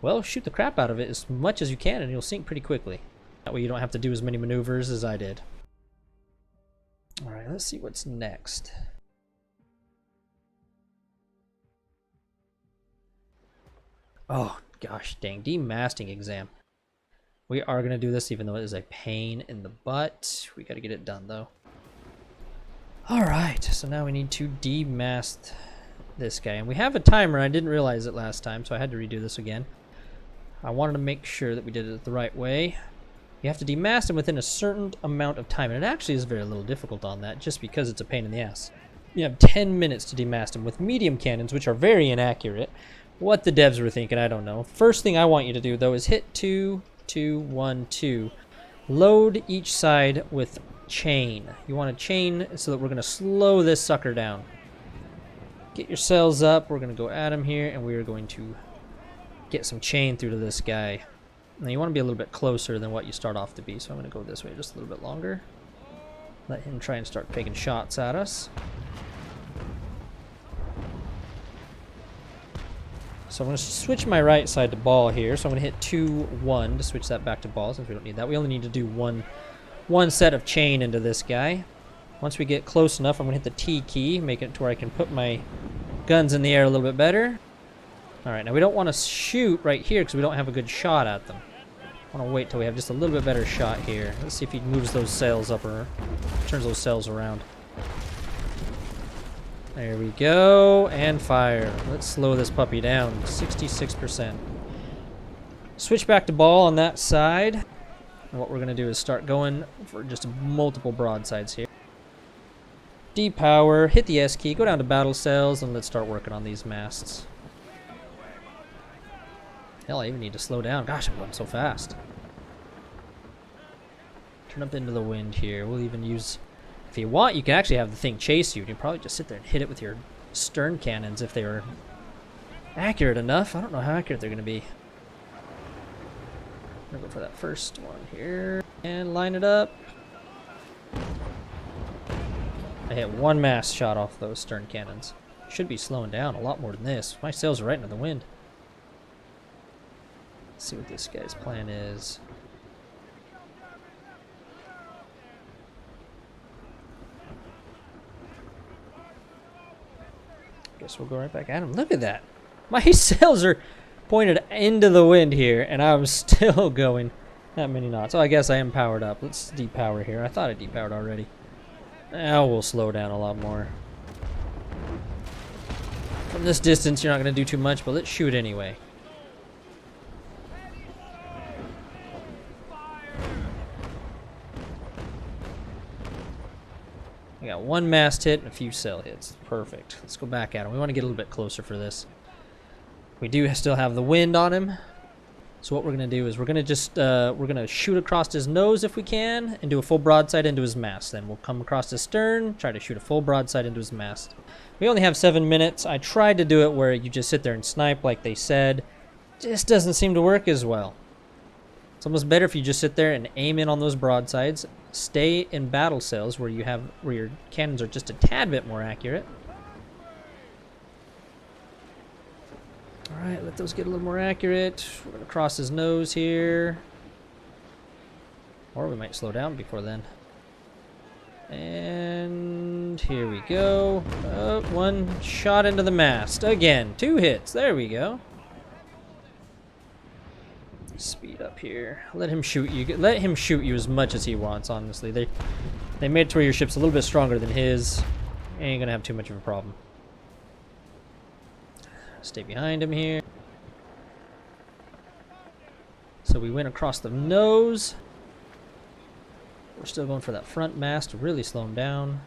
well, shoot the crap out of it as much as you can, and you'll sink pretty quickly. That way you don't have to do as many maneuvers as I did. Alright, let's see what's next. Oh, gosh dang. Demasting exam. We are going to do this even though it is a pain in the butt. We got to get it done, though. Alright, so now we need to demast this guy. And we have a timer. I didn't realize it last time, so I had to redo this again. I wanted to make sure that we did it the right way. You have to demast him within a certain amount of time. And it actually is very little difficult on that, just because it's a pain in the ass. You have 10 minutes to demast him with medium cannons, which are very inaccurate. What the devs were thinking, I don't know. First thing I want you to do, though, is hit 2, 2, 1, 2. Load each side with chain. You want to chain so that we're going to slow this sucker down. Get your sails up. We're going to go at him here, and we are going to get some chain through to this guy. Now, you want to be a little bit closer than what you start off to be, so I'm going to go this way just a little bit longer. Let him try and start taking shots at us. So I'm going to switch my right side to ball here. So I'm going to hit 2, 1 to switch that back to ball since we don't need that. We only need to do one set of chain into this guy. Once we get close enough, I'm going to hit the T key, make it to where I can put my guns in the air a little bit better. Alright, now we don't want to shoot right here because we don't have a good shot at them. I want to wait till we have just a little bit better shot here. Let's see if he moves those sails up or turns those sails around. There we go, and fire. Let's slow this puppy down, 66%. Switch back to ball on that side. And what we're going to do is start going for just multiple broadsides here. Depower, hit the S key, go down to battle cells, and let's start working on these masts. Hell, I even need to slow down. Gosh, I'm going so fast. Turn up into the wind here. We'll even use... If you want, you can actually have the thing chase you. You can probably just sit there and hit it with your stern cannons if they were accurate enough. I don't know how accurate they're going to be. I'm going to go for that first one here. And line it up. I hit one mast shot off those stern cannons. Should be slowing down a lot more than this. My sails are right into the wind. Let's see what this guy's plan is. Guess we'll go right back at him. Look at that. My sails are pointed into the wind here, and I'm still going that many knots. Oh, I guess I am powered up. Let's depower here. I thought I depowered already. Now we'll slow down a lot more. From this distance, you're not going to do too much, but let's shoot anyway. We got one mast hit and a few cell hits. Perfect. Let's go back at him. We want to get a little bit closer for this. We do still have the wind on him. So what we're going to do is we're going to just we're going to shoot across his nose if we can and do a full broadside into his mast. Then we'll come across his stern, try to shoot a full broadside into his mast. We only have 7 minutes. I tried to do it where you just sit there and snipe like they said. Just doesn't seem to work as well. It's almost better if you just sit there and aim in on those broadsides. Stay in battle cells where your cannons are just a tad bit more accurate. Alright, let those get a little more accurate. We're going to cross his nose here. Or we might slow down before then. And here we go. One shot into the mast. Again, 2 hits. There we go. Speed up here. Let him shoot you. Let him shoot you as much as he wants, honestly. They made it to where your ship's a little bit stronger than his. Ain't gonna have too much of a problem. Stay behind him here. So we went across the nose. We're still going for that front mast to really slow him down.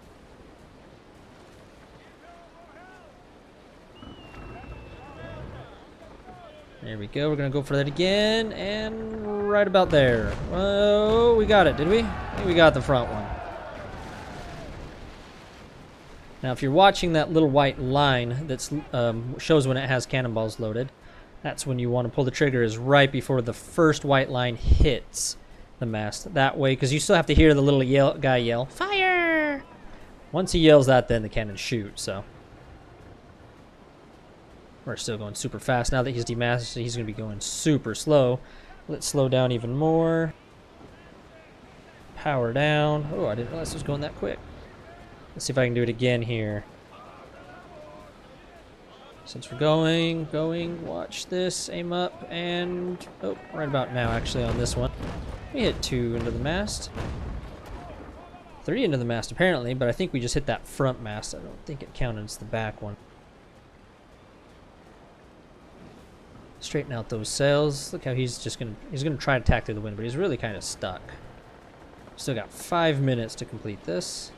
There we go. We're going to go for that again. And right about there. Oh, we got it, did we? I think we got the front one. Now, if you're watching that little white line that shows when it has cannonballs loaded, that's when you want to pull the trigger is right before the first white line hits the mast. That way, because you still have to hear the little guy yell, "Fire!" Once he yells that, then the cannons shoot, so. We're still going super fast. Now that he's demasted, he's going to be going super slow. Let's slow down even more. Power down. Oh, I didn't realize it was going that quick. Let's see if I can do it again here. Since we're going, watch this, aim up, and, oh, right about now, actually, on this one. We hit 2 into the mast. 3 into the mast, apparently, but I think we just hit that front mast. I don't think it counted as the back one. Straighten out those sails. Look how he's gonna try to tack through the wind, but he's really kind of stuck. Still got 5 minutes to complete this.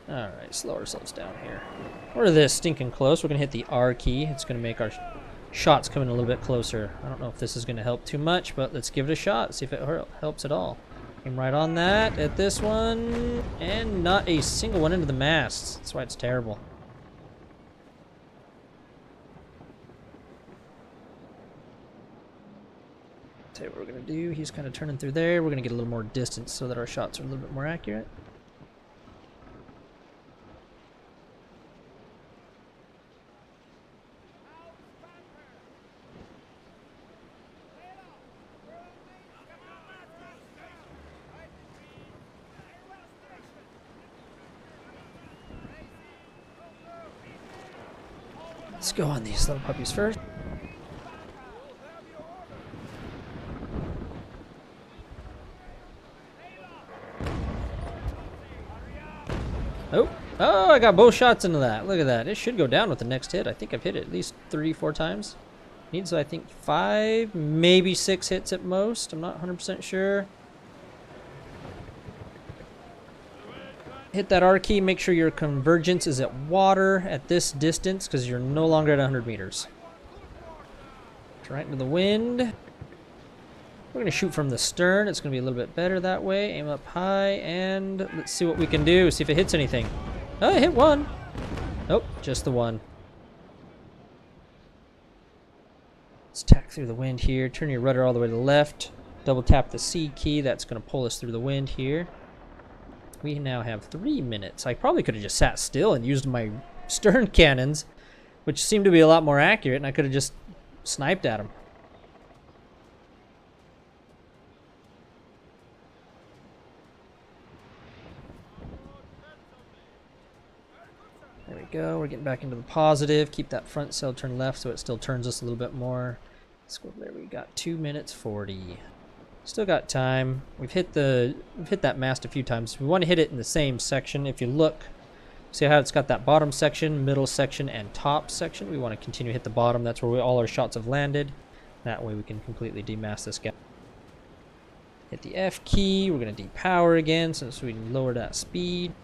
Alright, slow ourselves down here. We're this stinking close. We're gonna hit the R key. It's gonna make our shots come in a little bit closer. I don't know if this is gonna help too much, but let's give it a shot. See if it helps at all. Aim right on that at this one, and not a single one into the masts. That's why it's terrible. Tell you what we're gonna do. He's kind of turning through there. We're gonna get a little more distance so that our shots are a little bit more accurate. Let's go on these little puppies first. Oh, I got both shots into that. Look at that. It should go down with the next hit. I think I've hit it at least 3-4 times. Needs, I think, 5, maybe 6 hits at most. I'm not 100% sure. Hit that R key, make sure your convergence is at water at this distance because you're no longer at 100 meters. Right into the wind. We're going to shoot from the stern. It's going to be a little bit better that way. Aim up high, and let's see what we can do. See if it hits anything. Oh, it hit one. Nope, just the one. Let's tack through the wind here. Turn your rudder all the way to the left. Double tap the C key. That's going to pull us through the wind here. We now have 3 minutes. I probably could have just sat still and used my stern cannons, which seemed to be a lot more accurate, and I could have just sniped at them. There we go. We're getting back into the positive. Keep that front sail turned left so it still turns us a little bit more. Let's go there. We got 2 minutes 40. Still got time. We've hit that mast a few times. We want to hit it in the same section. If you look, see how it's got that bottom section, middle section, and top section. We want to continue to hit the bottom. That's where all our shots have landed. That way we can completely demast this guy. Hit the F key. We're going to depower again so we can lower that speed.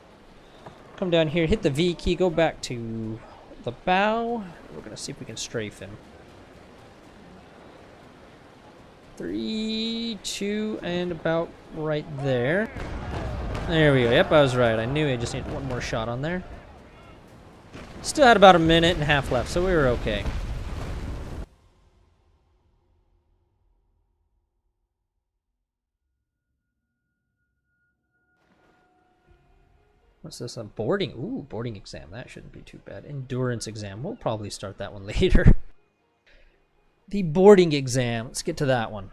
Come down here, hit the V key, go back to the bow. We're going to see if we can strafe him. 3, 2, and about right there. There we go. Yep, I was right. I knew I just needed one more shot on there. Still had about a minute and a half left, so we were okay. What's this? A boarding? Ooh, boarding exam. That shouldn't be too bad. Endurance exam. We'll probably start that one later. The boarding exam. Let's get to that one.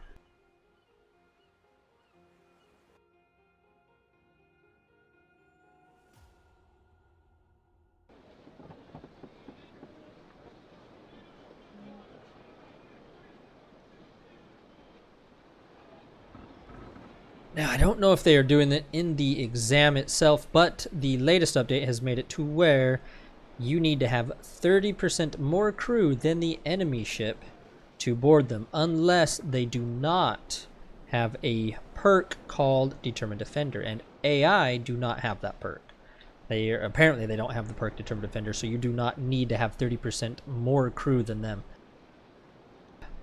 Now, I don't know if they are doing it in the exam itself, but the latest update has made it to where you need to have 30% more crew than the enemy ship to board them, unless they do not have a perk called Determined Defender, and AI do not have that perk. Apparently they don't have the perk Determined Defender, so you do not need to have 30% more crew than them.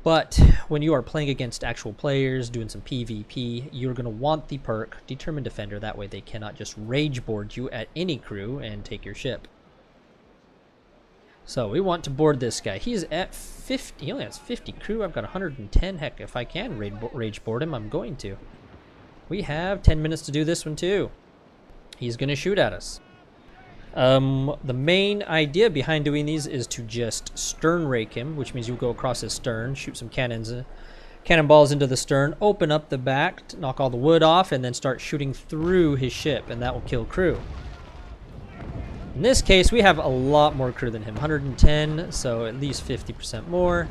But when you are playing against actual players, doing some PvP, you're going to want the perk Determined Defender. That way they cannot just rage board you at any crew and take your ship. So we want to board this guy. He's at 50. He only has 50 crew. I've got 110. Heck, if I can rage board him, I'm going to. We have 10 minutes to do this one too. He's going to shoot at us. The main idea behind doing these is to just stern rake him, which means you go across his stern, shoot some cannonballs into the stern, open up the back, knock all the wood off, and then start shooting through his ship, and that will kill crew. In this case, we have a lot more crew than him, 110, so at least 50% more.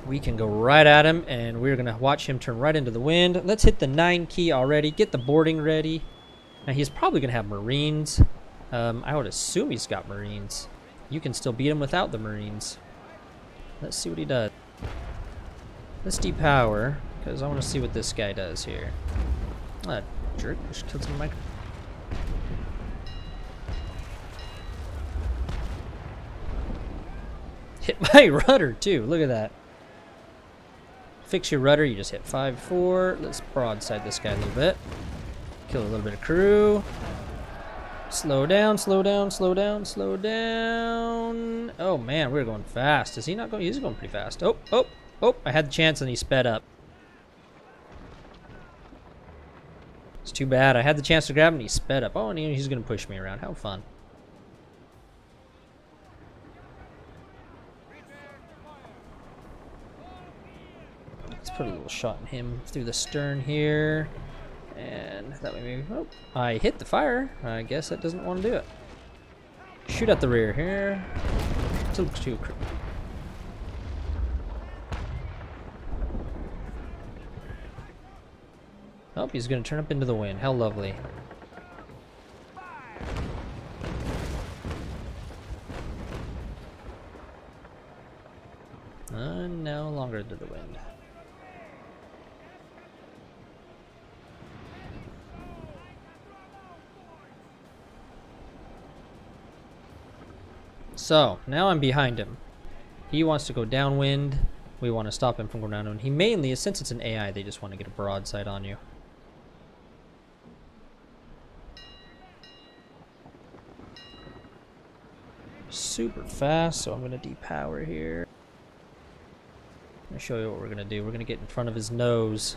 We can go right at him, and we're going to watch him turn right into the wind. Let's hit the 9 key already, get the boarding ready. Now, he's probably going to have Marines. I would assume he's got Marines. You can still beat him without the Marines. Let's see what he does. Let's depower, because I want to see what this guy does here. Ah, jerk. Just killed some of my... Hit my rudder, too. Look at that. Fix your rudder. You just hit 5-4. Let's broadside this guy a little bit. Kill a little bit of crew. Slow down, slow down, slow down, slow down. Oh man, we're going fast. Is he not going? He's going pretty fast. Oh, oh, oh, I had the chance and he sped up. It's too bad. I had the chance to grab him and he sped up. Oh, and he's going to push me around. How fun. Let's put a little shot in him through the stern here. And that way maybe... Oh, I hit the fire. I guess that doesn't want to do it. Shoot at the rear here. Too crew. Oh, he's going to turn up into the wind. How lovely. No longer into the wind. So, now I'm behind him. He wants to go downwind. We want to stop him from going downwind. He mainly, since it's an AI, they just want to get a broadside on you. Super fast, so I'm going to depower here. I'm going to show you what we're going to do. We're going to get in front of his nose.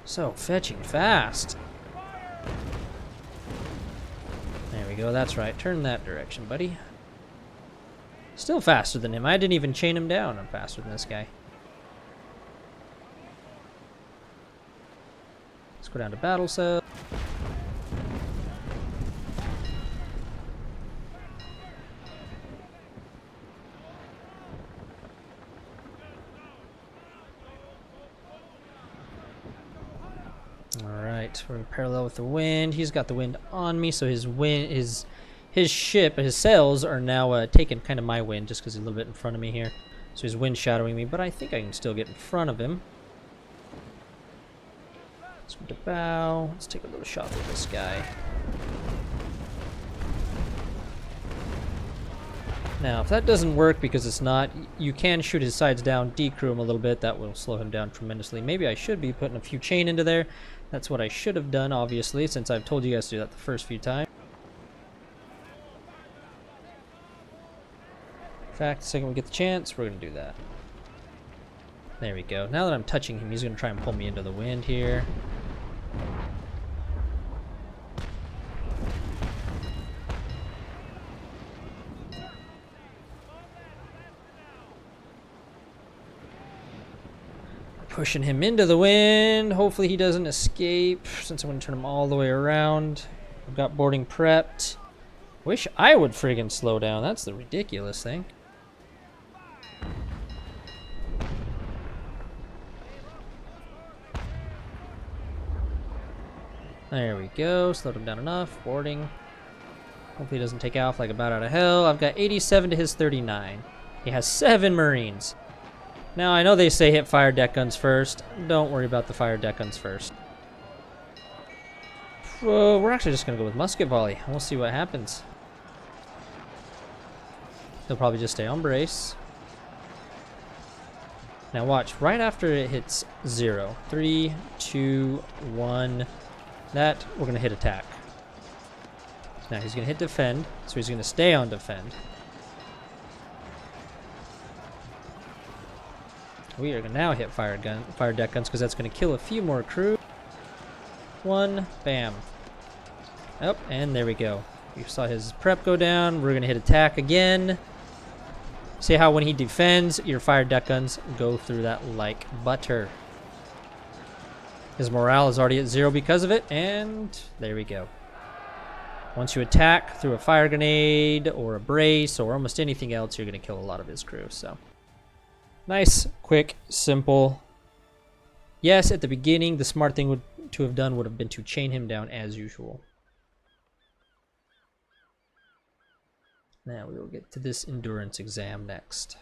So fetching fast. There we go, that's right. Turn that direction, buddy. Still faster than him. I didn't even chain him down. I'm faster than this guy. Let's go down to battle cell. Alright, we're parallel with the wind. He's got the wind on me, so his ship, his sails are now taking kind of my wind just because he's a little bit in front of me here. So he's wind shadowing me, but I think I can still get in front of him. Let's go to bow. Let's take a little shot with this guy. Now, if that doesn't work because it's not, you can shoot his sides down, decrew him a little bit. That will slow him down tremendously. Maybe I should be putting a few chain into there. That's what I should have done, obviously, since I've told you guys to do that the first few times. In fact, the second we get the chance, we're going to do that. There we go. Now that I'm touching him, he's going to try and pull me into the wind here. Pushing him into the wind. Hopefully he doesn't escape, since I'm going to turn him all the way around. I've got boarding prepped. Wish I would friggin' slow down. That's the ridiculous thing. There we go. Slowed him down enough. Boarding. Hopefully he doesn't take off like a bat out of hell. I've got 87 to his 39. He has 7 Marines. Now, I know they say hit fire deck guns first. Don't worry about the fire deck guns first. We're actually just going to go with musket volley, and we'll see what happens. They'll probably just stay on brace. Now watch, right after it hits 0. 3, 2, 1. That, we're going to hit attack. Now he's going to hit defend, so he's going to stay on defend. We are going to now hit fire deck guns, because that's going to kill a few more crew. 1, bam. Oh, and there we go. You saw his prep go down. We're going to hit attack again. See how when he defends, your fire deck guns go through that like butter. His morale is already at 0 because of it, and there we go. Once you attack through a fire grenade or a brace or almost anything else, you're going to kill a lot of his crew. So nice, quick, simple. Yes, at the beginning, the smart thing to have done would have been to chain him down as usual. Now we will get to this endurance exam next.